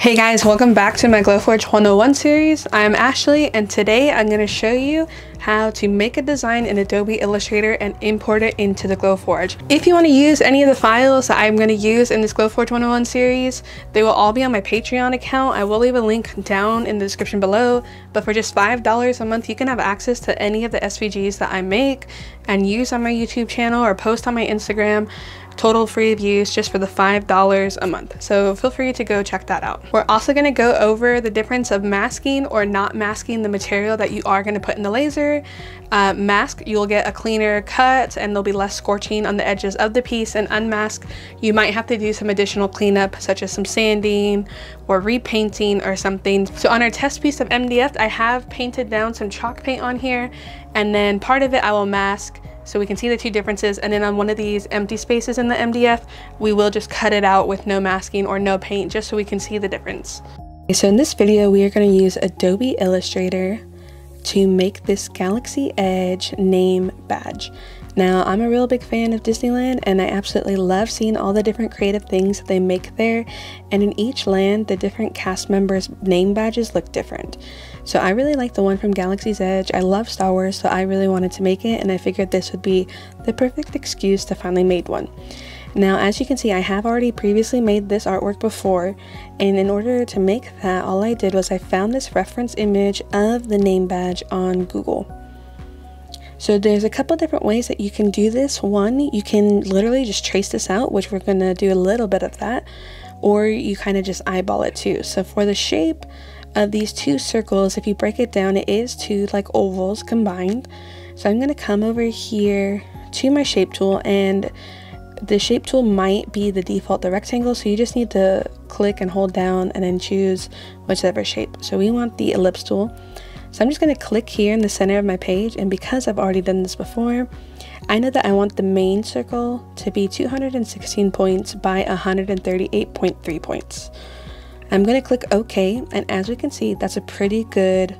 Hey guys, welcome back to my Glowforge 101 series. I'm Ashley and today I'm going to show you how to make a design in Adobe Illustrator and import it into the Glowforge. If you want to use any of the files that I'm going to use in this Glowforge 101 series, they will all be on my Patreon account. I will leave a link down in the description below, but for just $5 a month you can have access to any of the SVGs that I make and use on my YouTube channel or post on my Instagram. Total free of use just for the $5 a month. So feel free to go check that out. We're also going to go over the difference of masking or not masking the material that you are going to put in the laser. Mask, you'll get a cleaner cut and there'll be less scorching on the edges of the piece, and unmask, you might have to do some additional cleanup such as some sanding or repainting or something. So on our test piece of MDF, I have painted down some chalk paint on here, and then part of it I will mask so we can see the two differences, and then on one of these empty spaces in the MDF, we will just cut it out with no masking or no paint just so we can see the difference. So in this video, we are going to use Adobe Illustrator to make this Galaxy Edge name badge. Now, I'm a real big fan of Disneyland and I absolutely love seeing all the different creative things that they make there, and in each land, the different cast members' name badges look different. So I really like the one from Galaxy's Edge. I love Star Wars, so I really wanted to make it, and I figured this would be the perfect excuse to finally make one. Now, as you can see, I have already previously made this artwork before, and in order to make that, all I did was I found this reference image of the name badge on Google. So there's a couple different ways that you can do this. One, you can literally just trace this out, which we're going to do a little bit of that, or you kind of just eyeball it too. So for the shape of these two circles, if you break it down, it is two like ovals combined. So I'm going to come over here to my shape tool, and the shape tool might be the default, the rectangle, so you just need to click and hold down and then choose whichever shape. So we want the ellipse tool. So I'm just going to click here in the center of my page, and because I've already done this before, I know that I want the main circle to be 216 points by 138.3 points. I'm going to click OK, and as we can see, that's a pretty good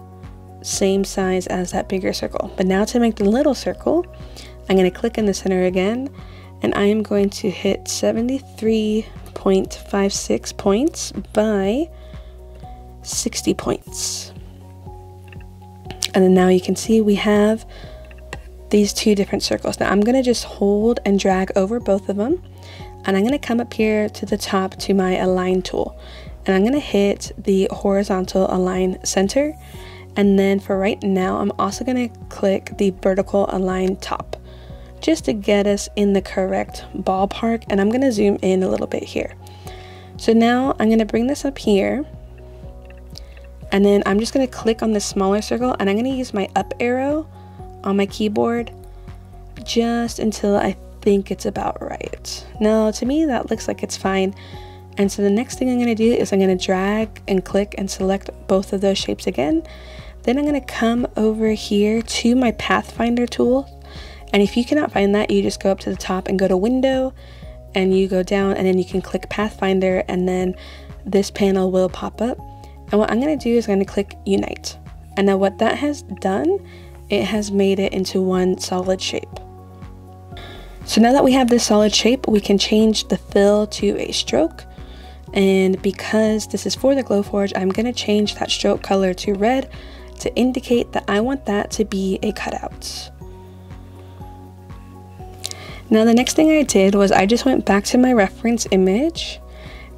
same size as that bigger circle. But now to make the little circle, I'm going to click in the center again, and I am going to hit 73.56 points by 60 points. And then now you can see we have these two different circles. Now I'm going to just hold and drag over both of them, and I'm going to come up here to the top to my align tool, and I'm going to hit the horizontal align center, and then for right now I'm also going to click the vertical align top just to get us in the correct ballpark, and I'm going to zoom in a little bit here. So now I'm going to bring this up here, and then I'm just going to click on the smaller circle, and I'm going to use my up arrow on my keyboard just until I think it's about right. Now to me that looks like it's fine, and so the next thing I'm going to do is I'm going to drag and click and select both of those shapes again. Then I'm going to come over here to my Pathfinder tool, and if you cannot find that, you just go up to the top and go to Window, and you go down, and then you can click Pathfinder, and then this panel will pop up. And what I'm going to do is I'm going to click Unite. And now what that has done, it has made it into one solid shape. So now that we have this solid shape, we can change the fill to a stroke. And because this is for the Glowforge, I'm going to change that stroke color to red to indicate that I want that to be a cutout. Now the next thing I did was I just went back to my reference image,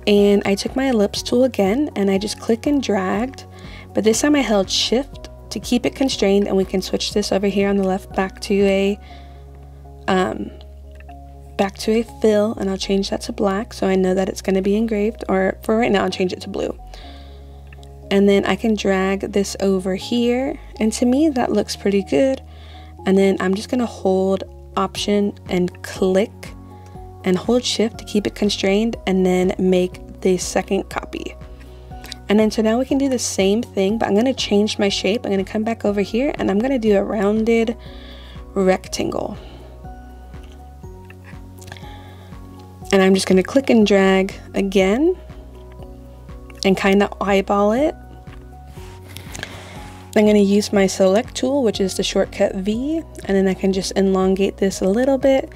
and I took my ellipse tool again, and I just click and dragged, but this time I held shift to keep it constrained, and we can switch this over here on the left back to a fill, and I'll change that to black so I know that it's going to be engraved, or for right now I'll change it to blue. And then I can drag this over here, and to me that looks pretty good. And then I'm just going to hold Option and click and hold shift to keep it constrained, and then make the second copy. And then so now we can do the same thing, but I'm going to change my shape. I'm going to come back over here, and I'm going to do a rounded rectangle, and I'm just going to click and drag again and kind of eyeball it. I'm going to use my select tool, which is the shortcut V, and then I can just elongate this a little bit,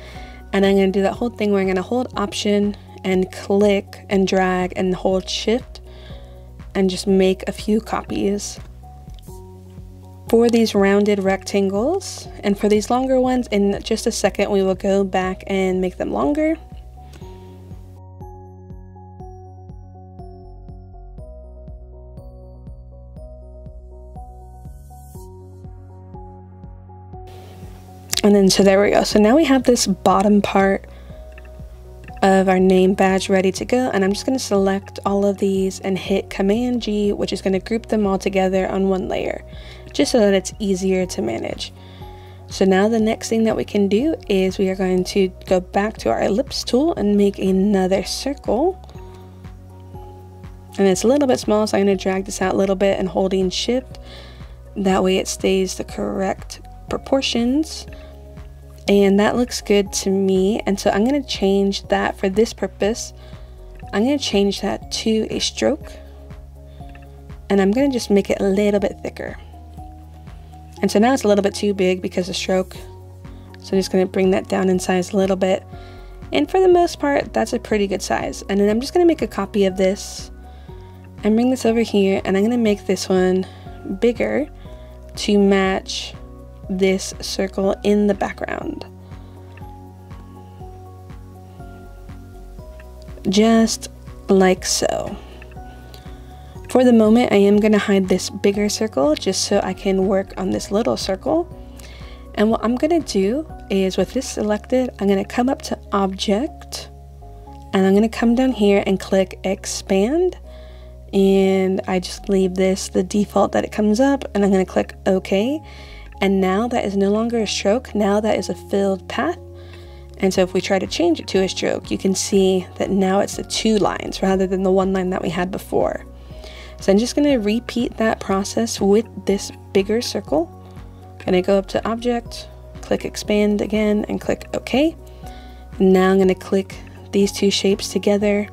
and I'm going to do that whole thing where I'm going to hold Option and click and drag and hold shift and just make a few copies for these rounded rectangles. And for these longer ones, in just a second, we will go back and make them longer. And then, so there we go. So now we have this bottom part of our name badge ready to go. And I'm just going to select all of these and hit Command G, which is going to group them all together on one layer, just so that it's easier to manage. So now the next thing that we can do is we are going to go back to our ellipse tool and make another circle. And it's a little bit small, so I'm going to drag this out a little bit and holding Shift. That way it stays the correct proportions. And that looks good to me. And so I'm going to change that for this purpose. I'm going to change that to a stroke. And I'm going to just make it a little bit thicker. And so now it's a little bit too big because of stroke. So I'm just going to bring that down in size a little bit. And for the most part, that's a pretty good size. And then I'm just going to make a copy of this and bring this over here. And I'm going to make this one bigger to match this circle in the background. Just like so. For the moment, I am going to hide this bigger circle just so I can work on this little circle. And what I'm going to do is, with this selected, I'm going to come up to Object, and I'm going to come down here and click Expand. And I just leave this the default that it comes up, and I'm going to click OK. And now that is no longer a stroke, now that is a filled path. And so if we try to change it to a stroke, you can see that now it's the 2 lines rather than the 1 line that we had before. So I'm just going to repeat that process with this bigger circle. I'm going to go up to Object, click Expand again, and click OK. And now I'm going to click these 2 shapes together.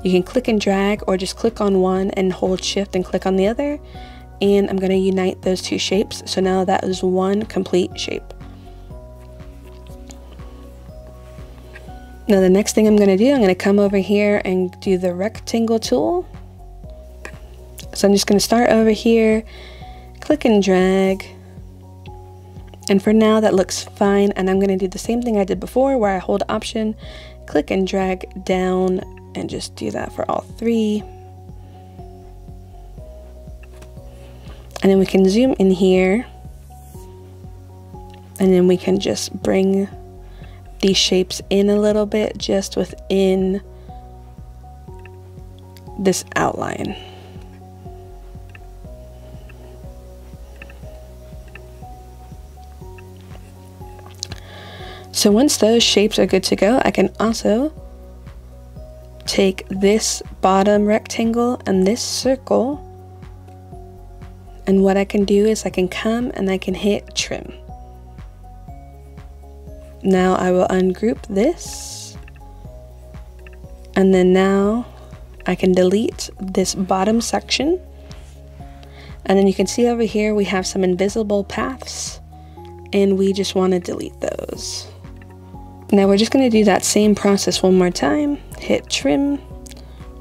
You can click and drag, or just click on one and hold Shift and click on the other. And I'm going to unite those 2 shapes. So now that is one complete shape. Now the next thing I'm going to do, I'm going to come over here and do the rectangle tool. So I'm just going to start over here, click and drag. And for now that looks fine. And I'm going to do the same thing I did before, where I hold Option, click and drag down, and just do that for all 3. And then we can zoom in here, and then we can just bring these shapes in a little bit just within this outline. So once those shapes are good to go, I can also take this bottom rectangle and this circle, and what I can do is I can come and I can hit Trim. Now I will ungroup this, and then now I can delete this bottom section. And then you can see over here we have some invisible paths, and we just want to delete those. Now we're just going to do that same process one more time. Hit Trim,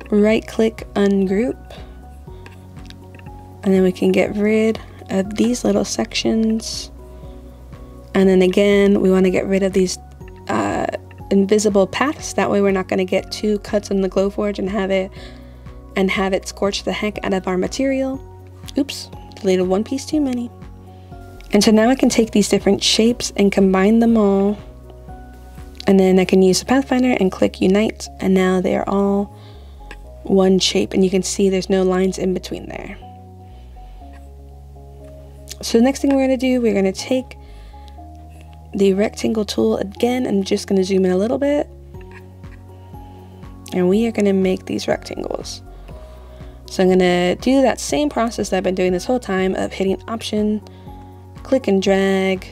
right click, ungroup, and then we can get rid of these little sections. And then again, we want to get rid of these invisible paths. That way we're not going to get 2 cuts in the Glowforge and have it scorch the heck out of our material. Oops, deleted one piece too many. And so now I can take these different shapes and combine them all. And then I can use the Pathfinder and click Unite, and now they are all one shape, and you can see there's no lines in between there. So the next thing we're going to do, we're going to take the rectangle tool again. I'm just going to zoom in a little bit, and we are going to make these rectangles. So I'm going to do that same process that I've been doing this whole time of hitting Option, click and drag,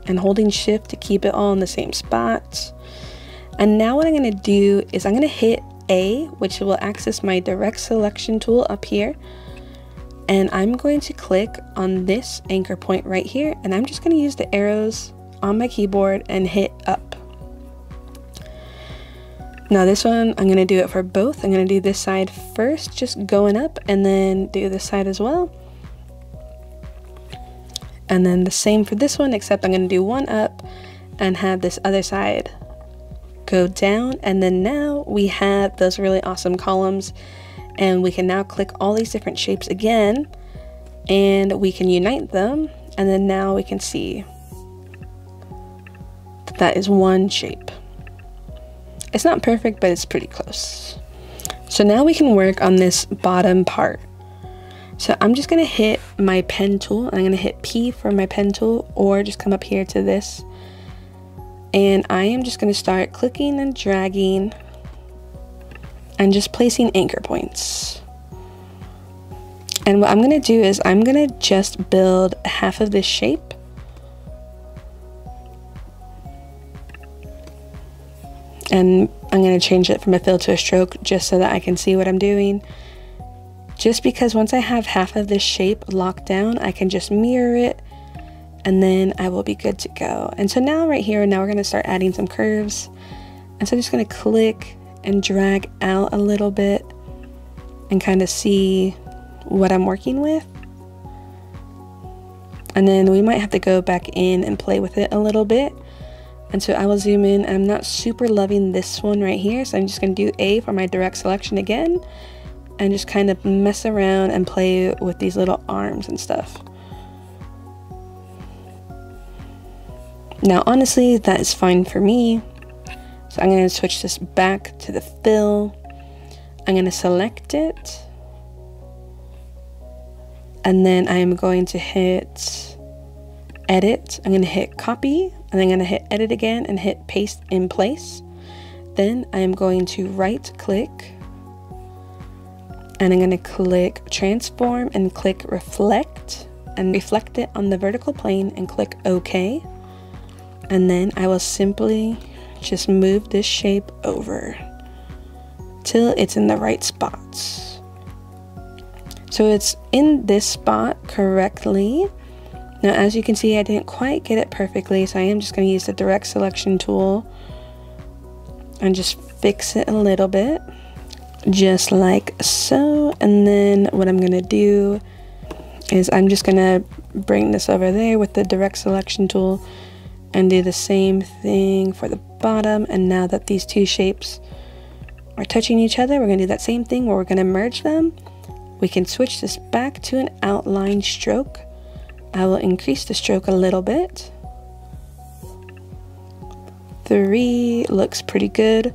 and holding Shift to keep it all in the same spot. And now what I'm going to do is I'm going to hit A, which will access my direct selection tool up here. And I'm going to click on this anchor point right here, and I'm just going to use the arrows on my keyboard and hit up. Now this one, I'm gonna do it for both. I'm gonna do this side first, just going up, and then do this side as well. And then the same for this one, except I'm gonna do one up and have this other side go down. And then now we have those really awesome columns, and we can now click all these different shapes again, and we can unite them. And then now we can see that that is one shape. It's not perfect, but it's pretty close. So now we can work on this bottom part. So I'm just gonna hit my pen tool. I'm gonna hit P for my pen tool, or just come up here to this. And I am just gonna start clicking and dragging and just placing anchor points. And what I'm gonna do is I'm gonna just build half of this shape. And I'm gonna change it from a fill to a stroke just so that I can see what I'm doing. Just because once I have half of this shape locked down, I can just mirror it, and then I will be good to go. And so now right here, now we're gonna start adding some curves. And so I'm just gonna click and drag out a little bit and kind of see what I'm working with. And then we might have to go back in and play with it a little bit. And so I will zoom in. I'm not super loving this one right here, so I'm just gonna do A for my direct selection again, and just kind of mess around and play with these little arms and stuff. Now, honestly, that is fine for me. So I'm gonna switch this back to the fill. I'm gonna select it. And then I am going to hit edit. I'm gonna hit copy, and I'm gonna hit edit again and hit paste in place. Then I am going to right click, and I'm going to click transform and click reflect, and reflect it on the vertical plane and click OK. And then I will simply just move this shape over till it's in the right spots. So it's in this spot correctly. Now as you can see, I didn't quite get it perfectly, so I am just going to use the direct selection tool and just fix it a little bit. Just like so. And then what I'm gonna do is I'm just gonna bring this over there with the direct selection tool and do the same thing for the bottom. And now that these two shapes are touching each other, we're gonna do that same thing where we're gonna merge them. We can switch this back to an outline stroke. I will increase the stroke a little bit. 3 looks pretty good.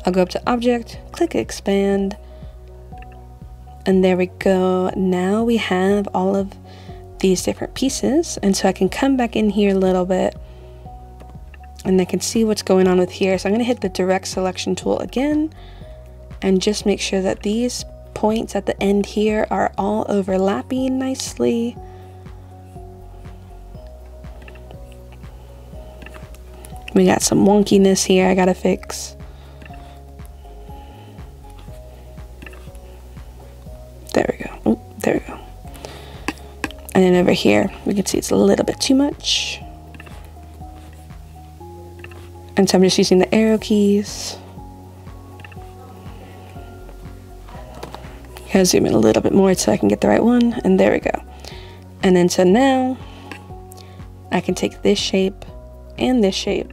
I'll go up to object, click expand, and there we go. Now we have all of these different pieces, and so I can come back in here a little bit and I can see what's going on with here. So I'm going to hit the direct selection tool again and just make sure that these points at the end here are all overlapping nicely. We got some wonkiness here I gotta fix. There we go. Oh, there we go. And then over here, we can see it's a little bit too much. And so I'm just using the arrow keys. Gotta zoom in a little bit more so I can get the right one. And there we go. And then so now I can take this shape and this shape,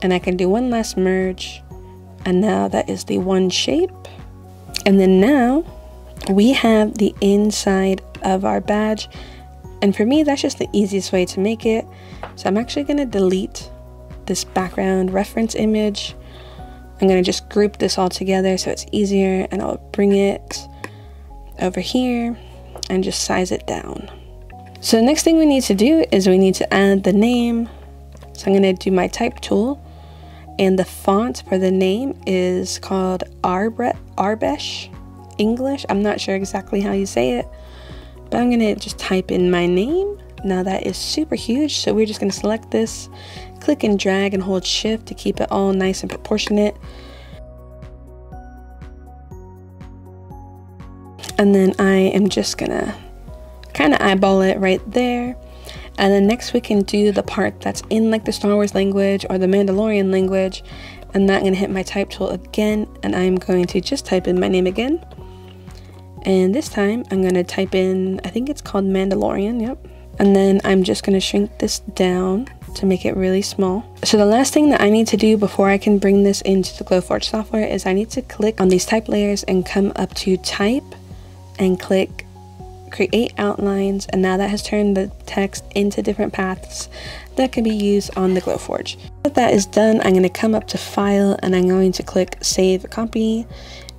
and I can do one last merge. And now that is the one shape. And then now we have the inside of our badge, and for me that's just the easiest way to make it. So I'm actually going to delete this background reference image. I'm going to just group this all together so it's easier, and I'll bring it over here and just size it down. So the next thing we need to do is we need to add the name. So I'm going to do my type tool, and the font for the name is called Arbesh English. I'm not sure exactly how you say it, but I'm gonna just type in my name. Now that is super huge, so we're just gonna select this, click and drag and hold shift to keep it all nice and proportionate. And then I am just gonna kind of eyeball it right there. And then next we can do the part that's in like the Star Wars language or the Mandalorian language, I'm not going to hit my type tool again, and I'm going to just type in my name again. And this time I'm going to type in, I think it's called Mandalorian, yep. And then I'm just going to shrink this down to make it really small. So the last thing that I need to do before I can bring this into the Glowforge software is I need to click on these type layers and come up to type and click create outlines, and now that has turned the text into different paths that can be used on the Glowforge. Once that is done, I'm going to come up to file and I'm going to click save copy,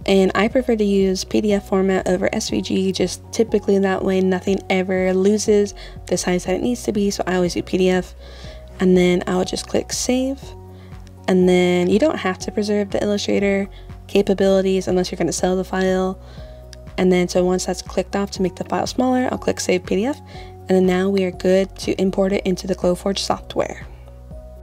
and I prefer to use PDF format over SVG, just typically that way nothing ever loses the size that it needs to be, so I always do PDF. And then I'll just click save, and then you don't have to preserve the Illustrator capabilities unless you're going to sell the file. And then so once that's clicked off to make the file smaller, I'll click save PDF, and then now we are good to import it into the Glowforge software.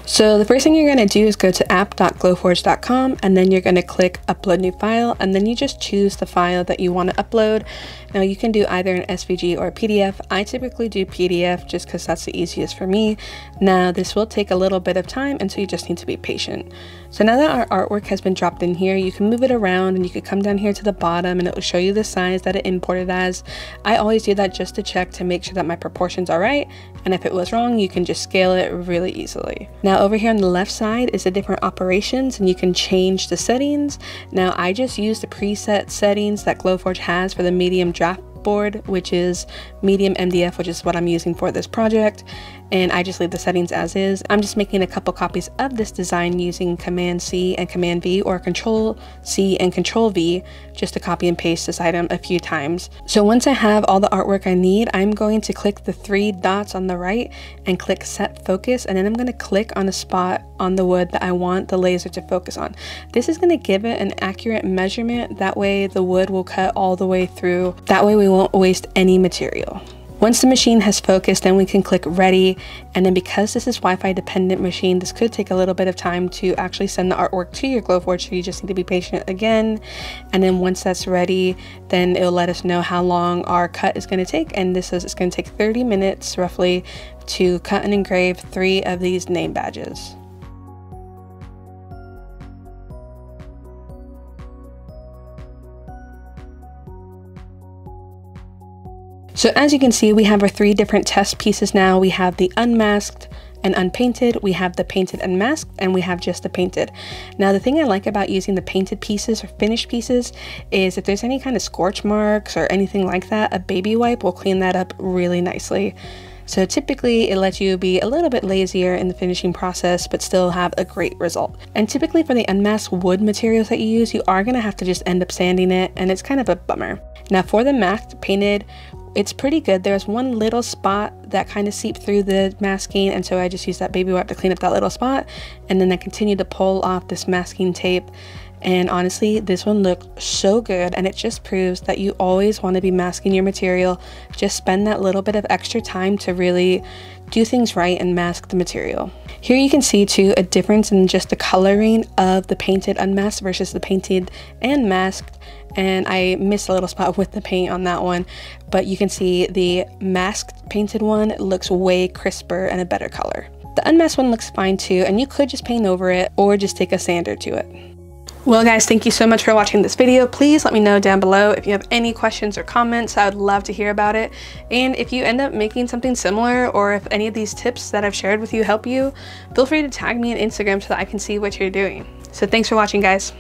So the first thing you're going to do is go to app.glowforge.com, and then you're going to click upload new file, and then you just choose the file that you want to upload. Now you can do either an SVG or a PDF. I typically do PDF just because that's the easiest for me. Now this will take a little bit of time, and so you just need to be patient. So now that our artwork has been dropped in here, you can move it around and you can come down here to the bottom and it will show you the size that it imported as. I always do that just to check to make sure that my proportions are right, and if it was wrong, you can just scale it really easily. Now over here on the left side is the different operations, and you can change the settings. Now I just use the preset settings that Glowforge has for the medium draft board, which is medium MDF, which is what I'm using for this project, and I just leave the settings as is. I'm just making a couple copies of this design using Command C and Command V, or Control C and Control V, just to copy and paste this item a few times. So once I have all the artwork I need, I'm going to click the three dots on the right and click set focus, and then I'm going to click on a spot on the wood that I want the laser to focus on. This is going to give it an accurate measurement, that way the wood will cut all the way through, that way we won't waste any material. Once the machine has focused, then we can click ready, and then because this is Wi-Fi dependent machine, this could take a little bit of time to actually send the artwork to your Glowforge, so you just need to be patient again. And then once that's ready, then it'll let us know how long our cut is going to take, and this is it's going to take 30 minutes roughly to cut and engrave 3 of these name badges. So as you can see, we have our 3 different test pieces now. We have the unmasked and unpainted, we have the painted and masked, and we have just the painted. Now the thing I like about using the painted pieces or finished pieces is if there's any kind of scorch marks or anything like that, a baby wipe will clean that up really nicely. So typically it lets you be a little bit lazier in the finishing process but still have a great result. And typically for the unmasked wood materials that you use, you are going to have to just end up sanding it, and it's kind of a bummer. Now for the masked painted, it's pretty good. There's one little spot that kind of seeped through the masking, and so I just used that baby wipe to clean up that little spot, and then I continued to pull off this masking tape. And honestly, this one looked so good, and it just proves that you always want to be masking your material. Just spend that little bit of extra time to really do things right and mask the material. Here you can see too a difference in just the coloring of the painted unmasked versus the painted and masked, and I missed a little spot with the paint on that one, but you can see the masked painted one looks way crisper and a better color. The unmasked one looks fine too, and you could just paint over it or just take a sander to it. Well guys, thank you so much for watching this video. Please let me know down below if you have any questions or comments. I would love to hear about it. And if you end up making something similar, or if any of these tips that I've shared with you help you, feel free to tag me on Instagram so that I can see what you're doing. So thanks for watching, guys.